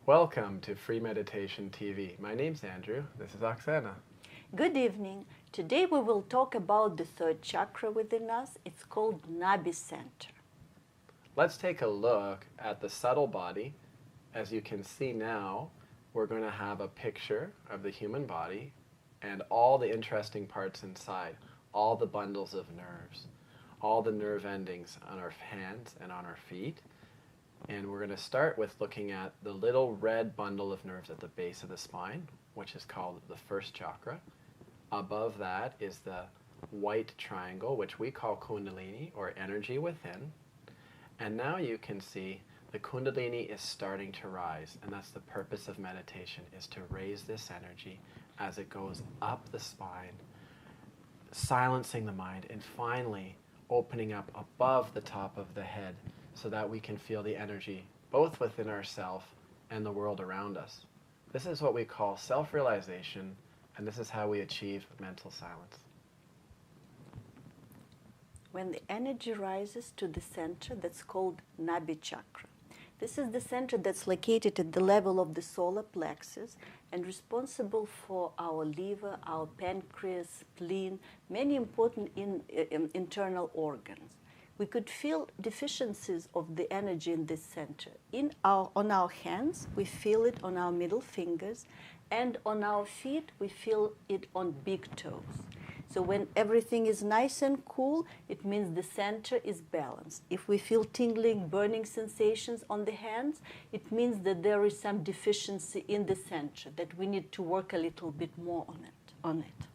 Welcome to Free Meditation TV. My name's Andrew. This is Oksana. Good evening. Today we will talk about the third chakra within us. It's called Nabhi Center. Let's take a look at the subtle body. As you can see now, we're going to have a picture of the human body and all the interesting parts inside, all the bundles of nerves, all the nerve endings on our hands and on our feet. And we're going to start with looking at the little red bundle of nerves at the base of the spine, which is called the first chakra. Above that is the white triangle, which we call Kundalini, or energy within. And now you can see the Kundalini is starting to rise, and that's the purpose of meditation, is to raise this energy as it goes up the spine, silencing the mind, and finally opening up above the top of the head, so that we can feel the energy both within ourselves and the world around us. This is what we call self-realization, and this is how we achieve mental silence. When the energy rises to the center, that's called Nabhi Chakra. This is the center that's located at the level of the solar plexus and responsible for our liver, our pancreas, spleen, many important internal organs. We could feel deficiencies of the energy in this center. On our hands, we feel it on our middle fingers, and on our feet, we feel it on big toes. So when everything is nice and cool, it means the center is balanced. If we feel tingling, burning sensations on the hands, it means that there is some deficiency in the center, that we need to work a little bit more on it.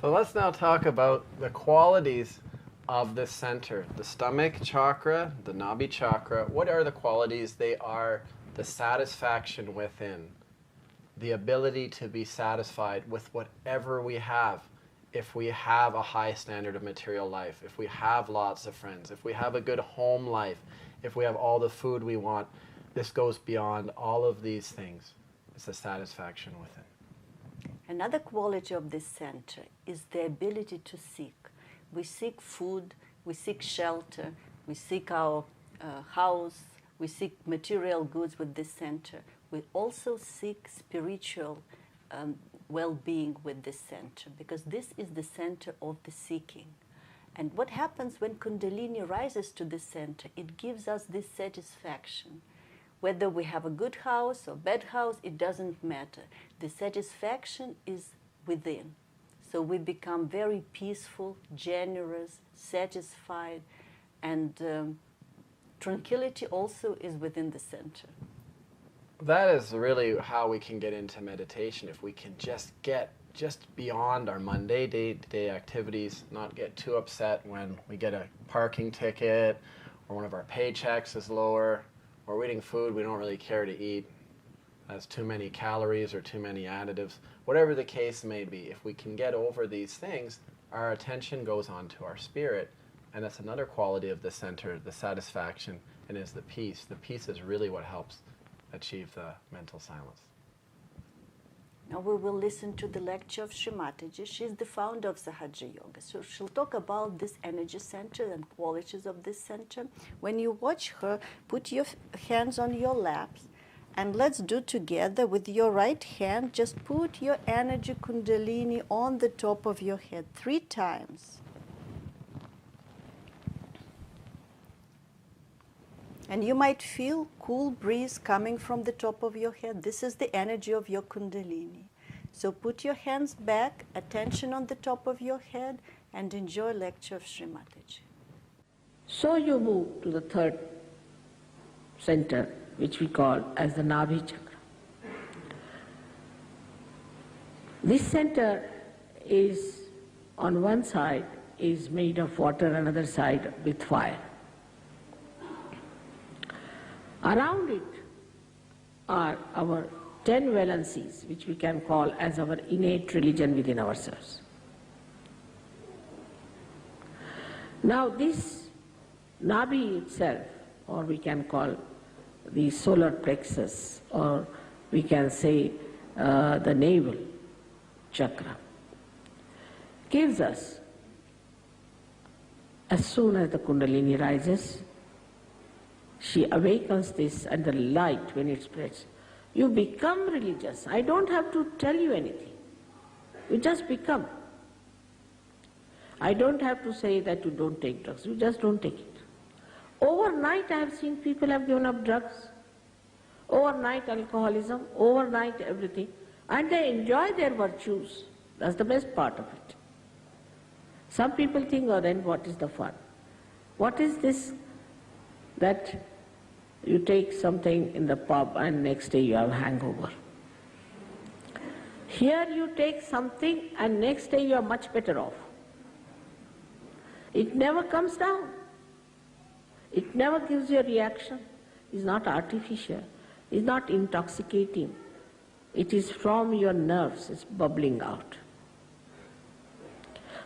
So let's now talk about the qualities of this center, the stomach chakra, the Nabhi chakra. What are the qualities? They are the satisfaction within, the ability to be satisfied with whatever we have. If we have a high standard of material life, if we have lots of friends, if we have a good home life, if we have all the food we want, this goes beyond all of these things. It's the satisfaction within. Another quality of this center is the ability to seek. We seek food, we seek shelter, we seek our house, we seek material goods with this center. We also seek spiritual well-being with this center, because this is the center of the seeking. And what happens when Kundalini rises to the center, it gives us this satisfaction. Whether we have a good house or bad house, it doesn't matter. The satisfaction is within. So we become very peaceful, generous, satisfied, and tranquility also is within the center. That is really how we can get into meditation. If we can just get beyond our Monday day-to-day activities, not get too upset when we get a parking ticket, or one of our paychecks is lower, or we're eating food we don't really care to eat, has too many calories or too many additives, whatever the case may be. If we can get over these things, our attention goes on to our spirit, and that's another quality of the center, the satisfaction, and is the peace. The peace is really what helps achieve the mental silence. Now we will listen to the lecture of Shri Mataji. She's the founder of Sahaja Yoga. So she'll talk about this energy center and qualities of this center. When you watch her, put your hands on your laps, and let's do together with your right hand, just put your energy Kundalini on the top of your head 3 times. And you might feel cool breeze coming from the top of your head. This is the energy of your Kundalini. So put your hands back, attention on the top of your head, and enjoy lecture of Shri Mataji. So you move to the third center, which we call as the Nabhi Chakra. This center is, on one side, is made of water, another side with fire. Around it are our 10 valencies, which we can call as our innate religion within ourselves. Now this Nabhi itself, or we can call the solar plexus, or we can say the navel chakra, gives us, as soon as the Kundalini rises, she awakens this, and the light, when it spreads, You become religious. I don't have to tell you anything. You just become. I don't have to say that you don't take drugs. You just don't take it. Overnight I have seen people have given up drugs. Overnight alcoholism, overnight everything. And they enjoy their virtues. That's the best part of it. Some people think, oh, then what is the fun? What is this that you take something in the pub and next day you have hangover? Here you take something and next day you are much better off. It never comes down. It never gives you a reaction. It's not artificial. It's not intoxicating. It is from your nerves. It's bubbling out.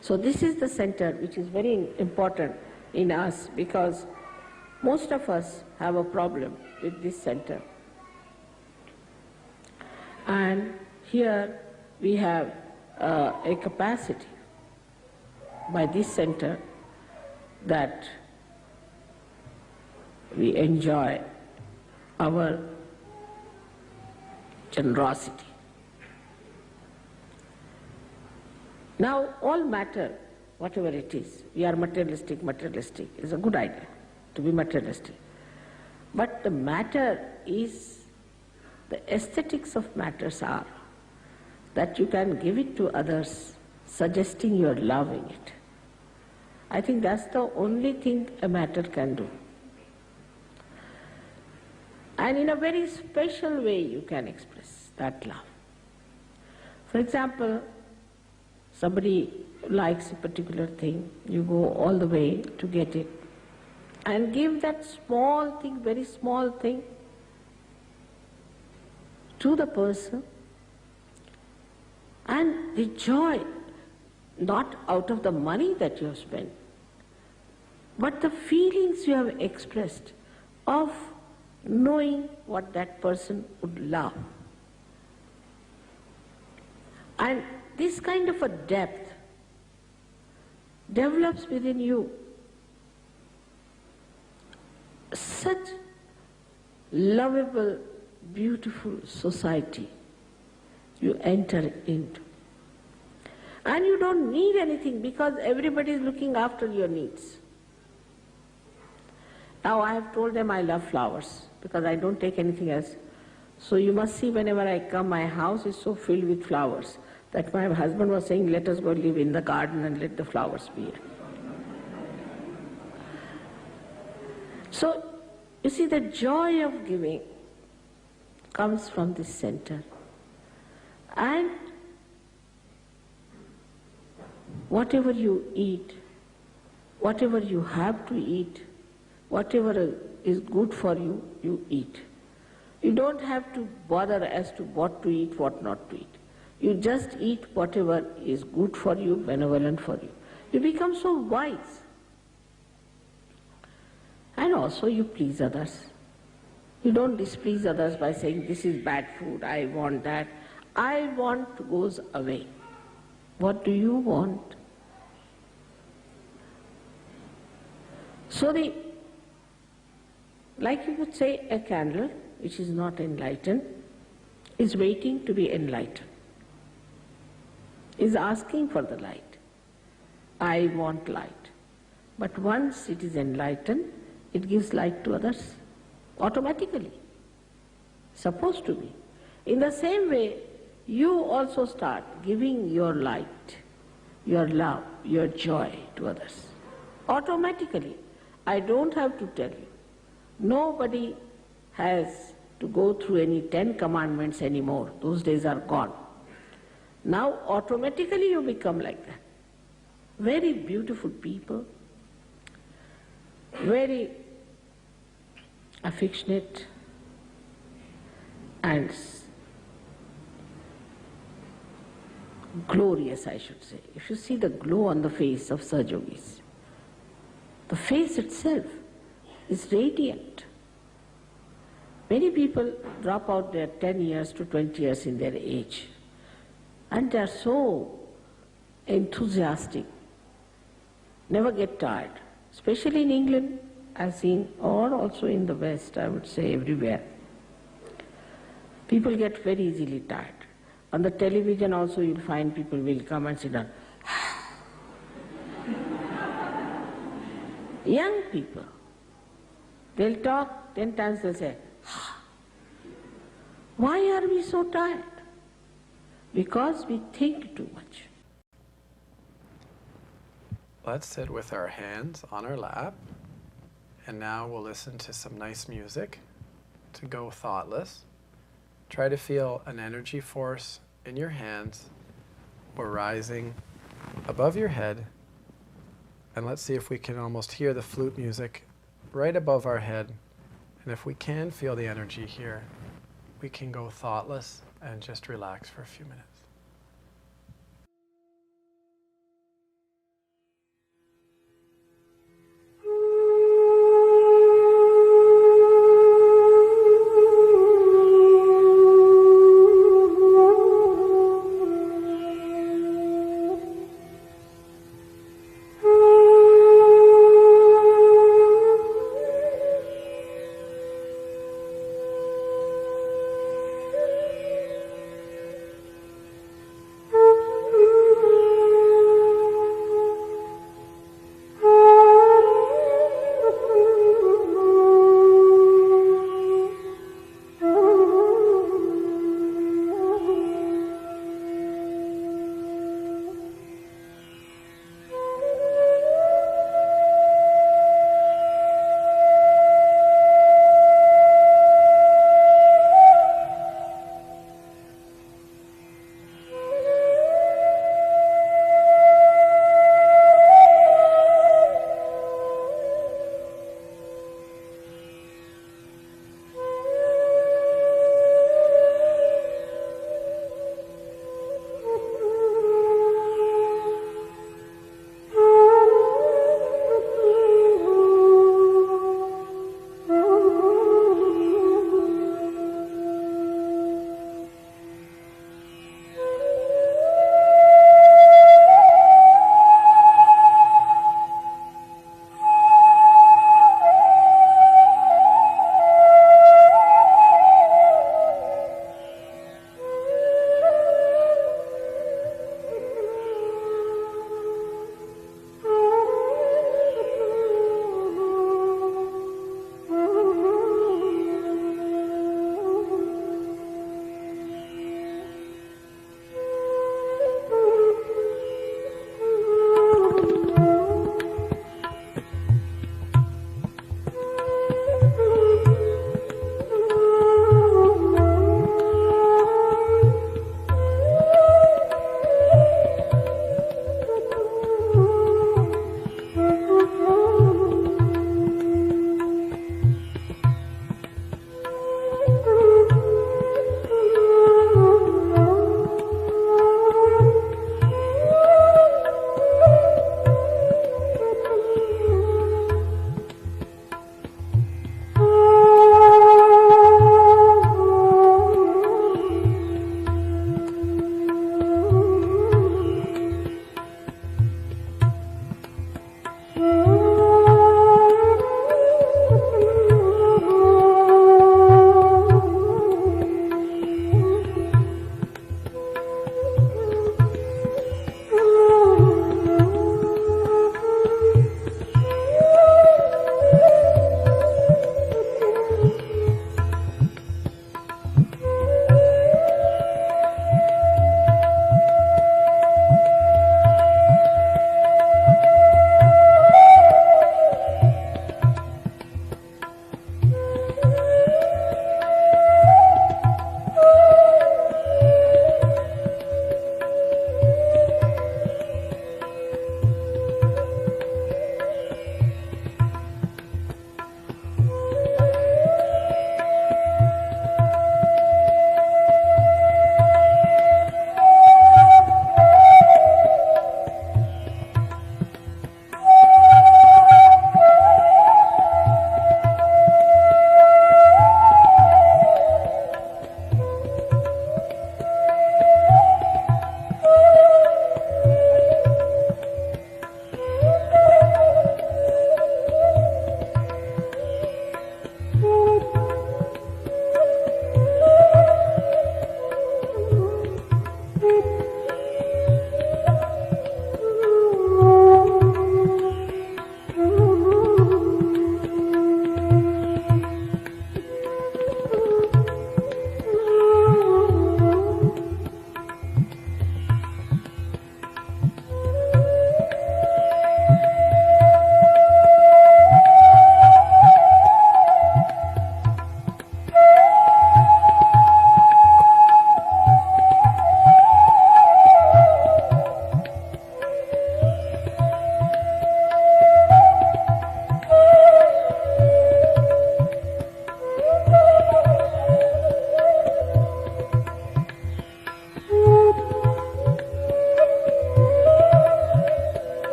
So this is the center which is very important in us, because most of us have a problem with this center. And here we have a capacity by this center that we enjoy our generosity. Now all matter, whatever it is, we are materialistic, is a good idea to be materialistic. But the matter is, the aesthetics of matters are that you can give it to others, suggesting you are loving it. I think that's the only thing a matter can do. And in a very special way you can express that love. For example, somebody likes a particular thing, you go all the way to get it, and give that small thing, very small thing, to the person, and the joy, not out of the money that you have spent, but the feelings you have expressed of knowing what that person would love. And this kind of a depth develops within you such lovable, beautiful society you enter into. And you don't need anything because everybody is looking after your needs. Now I have told them I love flowers because I don't take anything else. So you must see whenever I come, my house is so filled with flowers that my husband was saying, let us go live in the garden and let the flowers be here. So you see, the joy of giving comes from this center. And whatever you eat, whatever you have to eat, whatever is good for you, you eat. You don't have to bother as to what to eat, what not to eat. You just eat whatever is good for you, benevolent for you. You become so wise. And also you please others. You don't displease others by saying, this is bad food, I want that. I want goes away. What do you want? So like you would say, a candle which is not enlightened is waiting to be enlightened, is asking for the light. I want light. But once it is enlightened, it gives light to others automatically. Supposed to be. In the same way, you also start giving your light, your love, your joy to others. Automatically. I don't have to tell you. Nobody has to go through any 10 commandments anymore. Those days are gone. Now automatically you become like that. Very beautiful people, very affectionate and glorious, I should say. If you see the glow on the face of Sajogis, the face itself is radiant. Many people drop out their 10 years to 20 years in their age, and they are so enthusiastic, never get tired. Especially in England, I've seen, or also in the West, I would say everywhere. People get very easily tired. On the television also you'll find people will come and sit down. Young people, they'll talk 10 times, they'll say, why are we so tired? Because we think too much. Let's sit with our hands on our lap, and now we'll listen to some nice music to go thoughtless. Try to feel an energy force in your hands or rising above your head. And let's see if we can almost hear the flute music right above our head. And if we can feel the energy here, we can go thoughtless and just relax for a few minutes.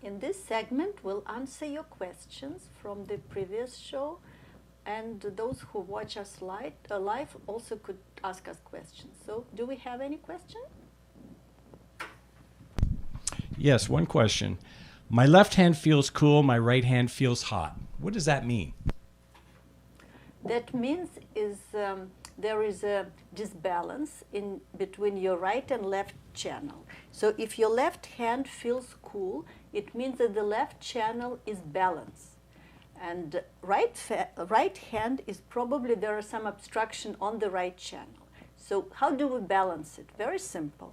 In this segment, we'll answer your questions from the previous show, and those who watch us live also could ask us questions. So, do we have any question? Yes, one question. My left hand feels cool, my right hand feels hot. What does that mean? That means there is a disbalance in between your right and left channel. So if your left hand feels cool, it means that the left channel is balanced. And right hand is probably there is some obstruction on the right channel. So how do we balance it? Very simple.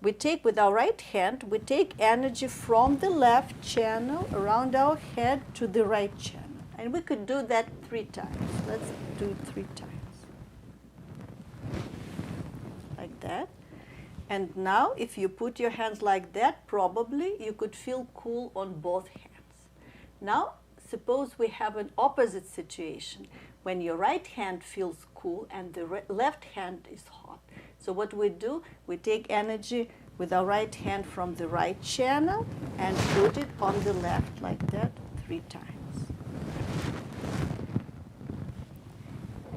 We take with our right hand, we take energy from the left channel around our head to the right channel. And we could do that 3 times. Let's do it 3 times. Like that. And now, if you put your hands like that, probably you could feel cool on both hands. Now, suppose we have an opposite situation when your right hand feels cool and the left hand is hot. So what we do, we take energy with our right hand from the right channel and put it on the left like that 3 times.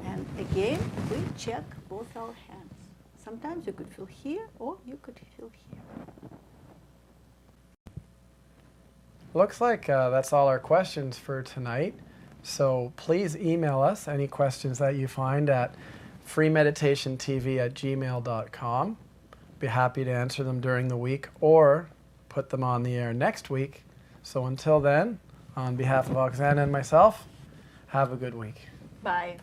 And again, we check both our hands. Sometimes you could feel here or you could feel here. Looks like that's all our questions for tonight. So please email us any questions that you find at freemeditationtv@gmail.com. Be happy to answer them during the week or put them on the air next week. So until then, on behalf of Oksana and myself, have a good week. Bye.